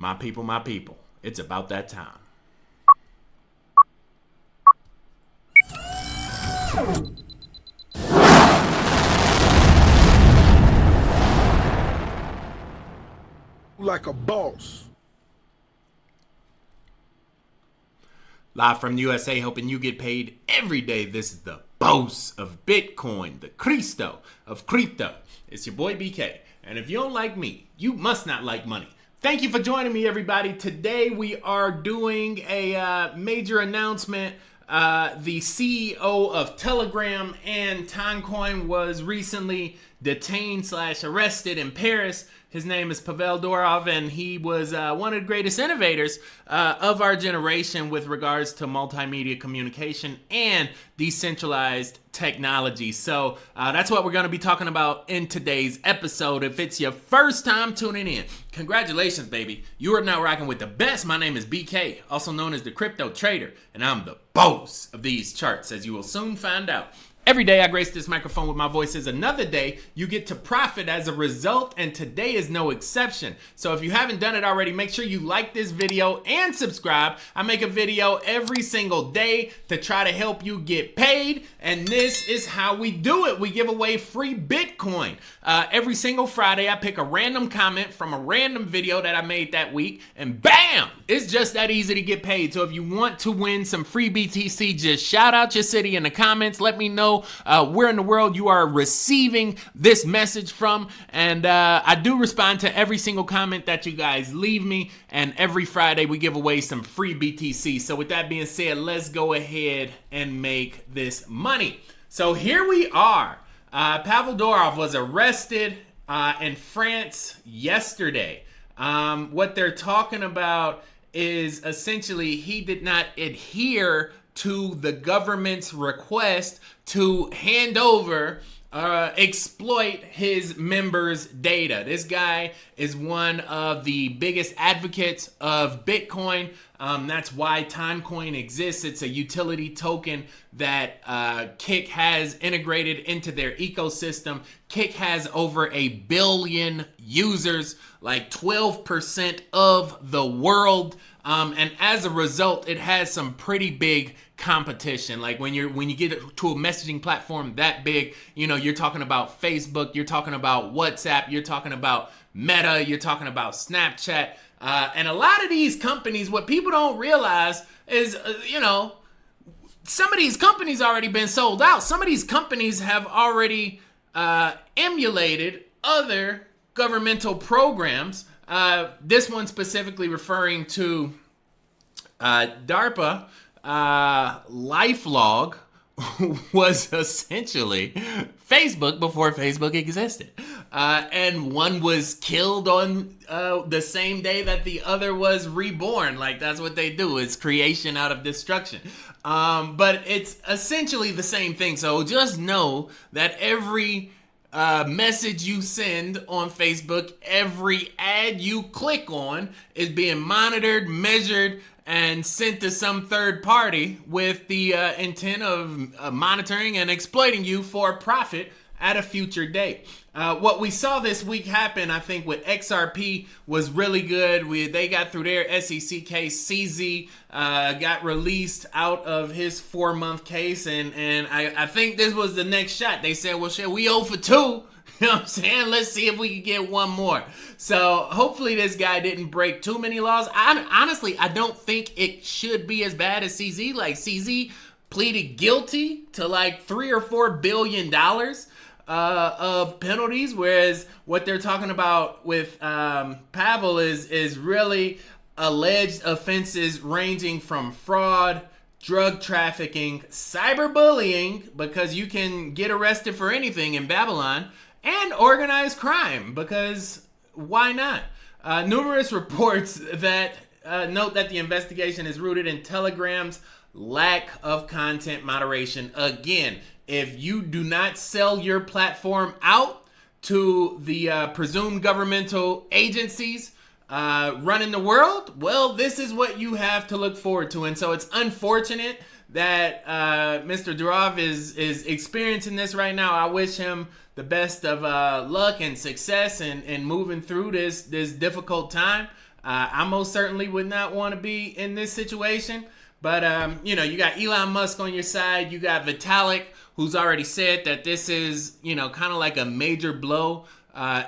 My people, it's about that time. Like a boss. Live from the USA, hoping you get paid every day. This is the boss of Bitcoin, the Cristo of crypto. It's your boy BK. And if you don't like me, you must not like money. Thank you for joining me, everybody. Today we are doing a major announcement. The CEO of Telegram and TONCOIN was recently detained / arrested in Paris. His name is Pavel Durov, and he was one of the greatest innovators of our generation with regards to multimedia communication and decentralized technology. So that's what we're going to be talking about in today's episode. If it's your first time tuning in, congratulations, baby. You are now rocking with the best. My name is BK, also known as the Crypto Trader, and I'm the boss of these charts, as you will soon find out. Every day I grace this microphone with my voice is another day you get to profit as a result, and today is no exception. So if you haven't done it already, make sure you like this video and subscribe. I make a video every single day to try to help you get paid, and this is how we do it. We give away free Bitcoin. Every single Friday I pick a random comment from a random video that I made that week, and bam! It's just that easy to get paid. So if you want to win some free BTC, just shout out your city in the comments. Let me know where in the world you are receiving this message from, and I do respond to every single comment that you guys leave me, and every Friday we give away some free BTC. So with that being said, let's go ahead and make this money. So here we are. Pavel Durov was arrested in France yesterday. What they're talking about is essentially he did not adhere to the government's request to hand over, exploit his members' data. This guy is one of the biggest advocates of Bitcoin. That's why TONCOIN exists. It's a utility token that Kik has integrated into their ecosystem. Kik has over 1 billion users, like 12% of the world. And as a result, it has some pretty big competition. Like when you get to a messaging platform that big, you know, you're talking about Facebook, you're talking about WhatsApp, you're talking about Meta, you're talking about Snapchat. And a lot of these companies, what people don't realize is, some of these companies already been sold out. Some of these companies have already emulated other governmental programs. This one specifically referring to DARPA. LifeLog was essentially Facebook before Facebook existed. And one was killed on the same day that the other was reborn. Like, that's what they do. It's creation out of destruction. But it's essentially the same thing. So just know that every message you send on Facebook, every ad you click on is being monitored, measured, and sent to some third party with the intent of monitoring and exploiting you for profit at a future date. What we saw this week happen, I think, with XRP was really good. They got through their SEC case. CZ got released out of his 4-month case, and I think this was the next shot. They said, well, shit, we 0 for 2. You know what I'm saying? Let's see if we can get one more. So hopefully this guy didn't break too many laws. Honestly, I don't think it should be as bad as CZ. Like, CZ pleaded guilty to like $3 or $4 billion of penalties, whereas what they're talking about with Pavel is really alleged offenses ranging from fraud, drug trafficking, cyberbullying, because you can get arrested for anything in Babylon, and organized crime, because why not? Numerous reports that note that the investigation is rooted in Telegram's lack of content moderation. Again, if you do not sell your platform out to the presumed governmental agencies running the world, well, this is what you have to look forward to. And so it's unfortunate that Mr. Durov is experiencing this right now. I wish him the best of luck and success in moving through this difficult time. I most certainly would not want to be in this situation. But, you got Elon Musk on your side. You got Vitalik, who's already said that this is, kind of like a major blow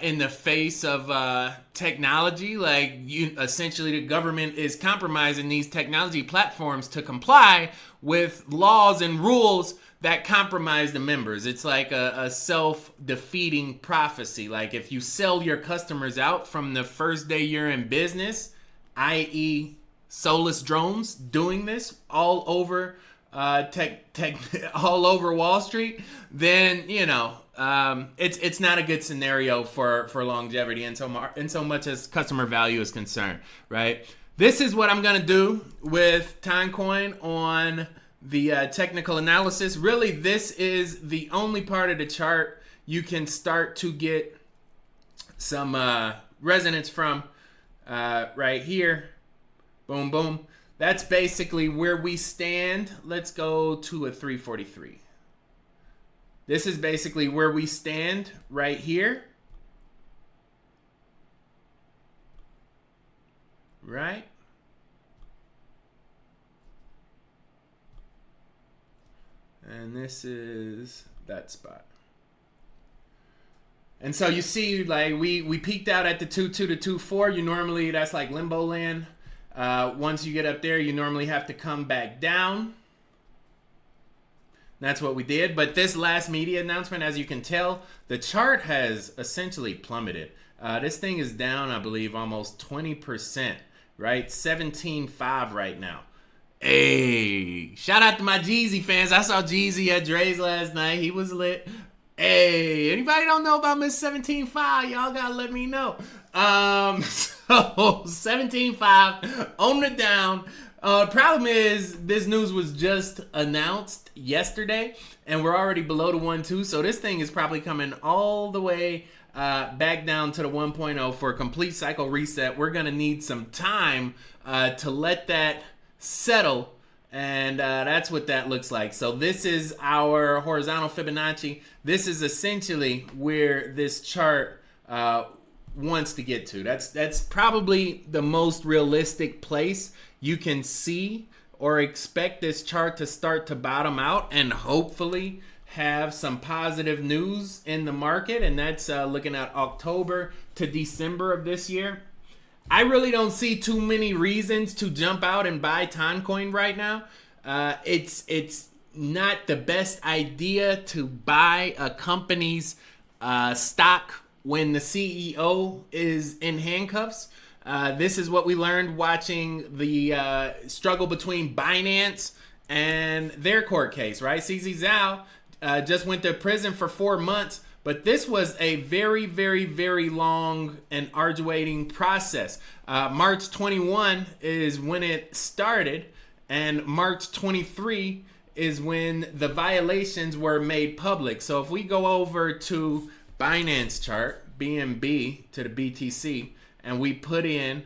in the face of technology. Like, essentially, the government is compromising these technology platforms to comply with laws and rules that compromise the members. It's like a self-defeating prophecy. Like, if you sell your customers out from the first day you're in business, i.e., soulless drones doing this all over all over Wall Street, then it's not a good scenario for longevity in so much as customer value is concerned, right? This is what I'm gonna do with TONCOIN on the technical analysis. Really, this is the only part of the chart you can start to get some resonance from right here. Boom, boom. That's basically where we stand. Let's go to a 343. This is basically where we stand right here. Right? And this is that spot. And so you see, like, we peaked out at the 2.2 to 2.4. You normally, that's like limbo land. Once you get up there, you normally have to come back down. That's what we did. But this last media announcement, as you can tell, the chart has essentially plummeted. This thing is down, I believe, almost 20%, right? 17.5 right now. Hey, shout out to my Jeezy fans. I saw Jeezy at Dre's last night. He was lit. Hey, anybody don't know about Miss 17.5? Y'all gotta let me know. So 17.5 on the down. Problem is, this news was just announced yesterday, and we're already below the 1.2. So this thing is probably coming all the way back down to the 1.0 for a complete cycle reset. We're gonna need some time to let that settle, and that's what that looks like. So this is our horizontal Fibonacci. This is essentially where this chart wants to get to. That's probably the most realistic place you can see or expect this chart to start to bottom out and hopefully have some positive news in the market, and that's looking at October to December of this year. I really don't see too many reasons to jump out and buy TONCOIN right now. It's not the best idea to buy a company's stock when the CEO is in handcuffs. This is what we learned watching the struggle between Binance and their court case, right? CZ Zhao just went to prison for 4 months. But this was a very, very, very long and arduating process. March 21 is when it started, and March 23 is when the violations were made public. So if we go over to Binance chart, BNB to the BTC, and we put in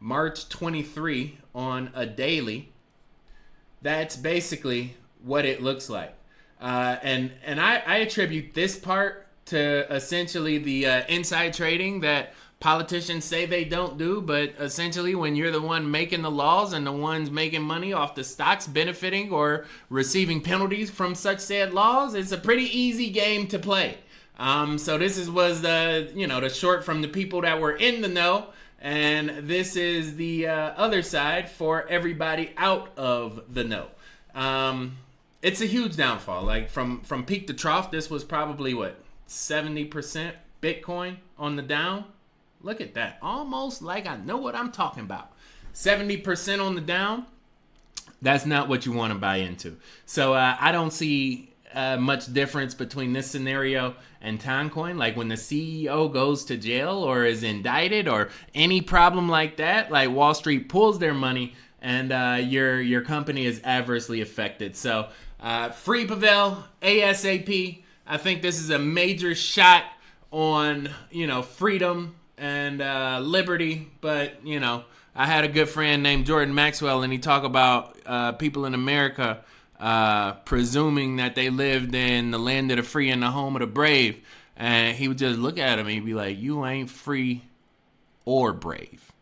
March 23 on a daily, that's basically what it looks like. And I attribute this part to essentially the inside trading that politicians say they don't do, but essentially when you're the one making the laws and the ones making money off the stocks benefiting or receiving penalties from such said laws, it's a pretty easy game to play. So this was the short from the people that were in the know, and this is the other side for everybody out of the know. It's a huge downfall. Like from peak to trough, this was probably what, 70% Bitcoin on the down. Look at that. Almost like I know what I'm talking about. 70% on the down. That's not what you want to buy into. So I don't see much difference between this scenario and TONCOIN. Like when the CEO goes to jail or is indicted or any problem like that, like Wall Street pulls their money and your company is adversely affected. So free Pavel ASAP. I think this is a major shot on, freedom and liberty. But, I had a good friend named Jordan Maxwell, and he talked about people in America presuming that they lived in the land of the free and the home of the brave. And he would just look at him and he'd be like, you ain't free or brave.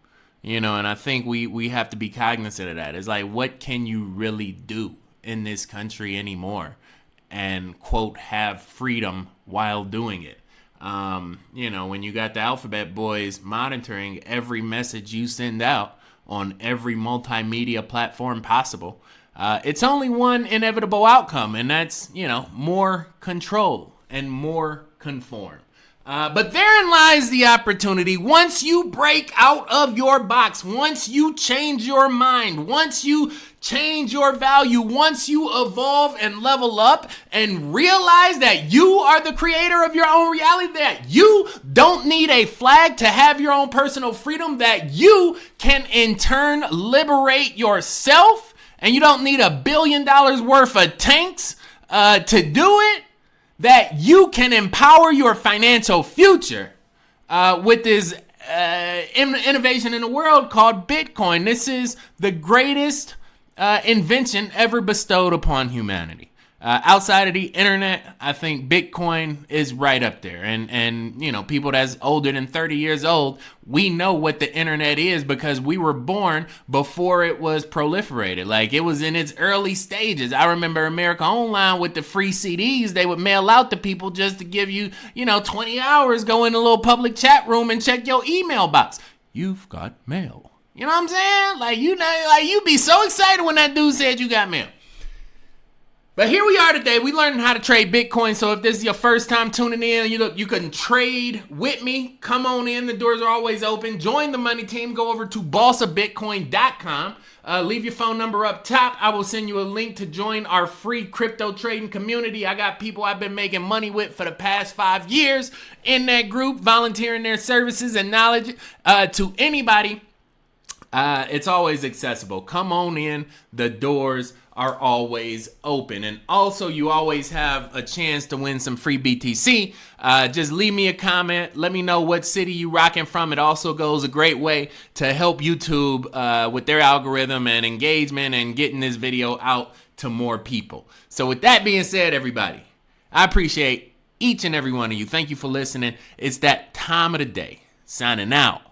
You know, and I think we have to be cognizant of that. It's like, what can you really do in this country anymore and, quote, have freedom while doing it? You know, when you got the alphabet boys monitoring every message you send out on every multimedia platform possible, it's only one inevitable outcome, and that's, you know, more control and more conform. But therein lies the opportunity. Once you break out of your box, once you change your mind, once you change your value, once you evolve and level up and realize that you are the creator of your own reality, that you don't need a flag to have your own personal freedom, that you can in turn liberate yourself, and you don't need $1 billion worth of tanks to do it, that you can empower your financial future with this innovation in the world called Bitcoin. This is the greatest invention ever bestowed upon humanity. Outside of the internet, I think Bitcoin is right up there. And you know, people that's older than 30 years old, we know what the internet is because we were born before it was proliferated. Like, it was in its early stages. I remember America Online with the free CDs they would mail out to people just to give you, 20 hours, go in a little public chat room and check your email box. You've got mail. You know what I'm saying? Like, you'd be so excited when that dude said you got mail. But here we are today. We learning how to trade Bitcoin. So if this is your first time tuning in, you can trade with me. Come on in. The doors are always open. Join the money team. Go over to bossofbitcoin.com. Leave your phone number up top. I will send you a link to join our free crypto trading community. I got people I've been making money with for the past 5 years in that group, volunteering their services and knowledge to anybody. It's always accessible. Come on in. The doors are always open. And also, you always have a chance to win some free BTC. Just leave me a comment. Let me know what city you rocking from. It also goes a great way to help YouTube with their algorithm and engagement and getting this video out to more people. So with that being said, everybody, I appreciate each and every one of you. Thank you for listening. It's that time of the day. Signing out.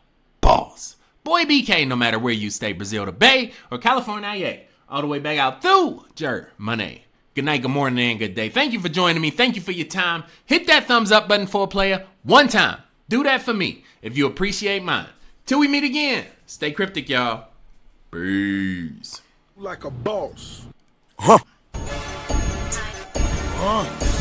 Boss. Boy BK, no matter where you stay, Brazil to Bay or California, yeah, all the way back out through Germany. Good night, good morning, and good day. Thank you for joining me. Thank you for your time. Hit that thumbs up button for a player one time. Do that for me if you appreciate mine. Till we meet again, stay cryptic, y'all. Peace. Like a boss. Huh. Arms.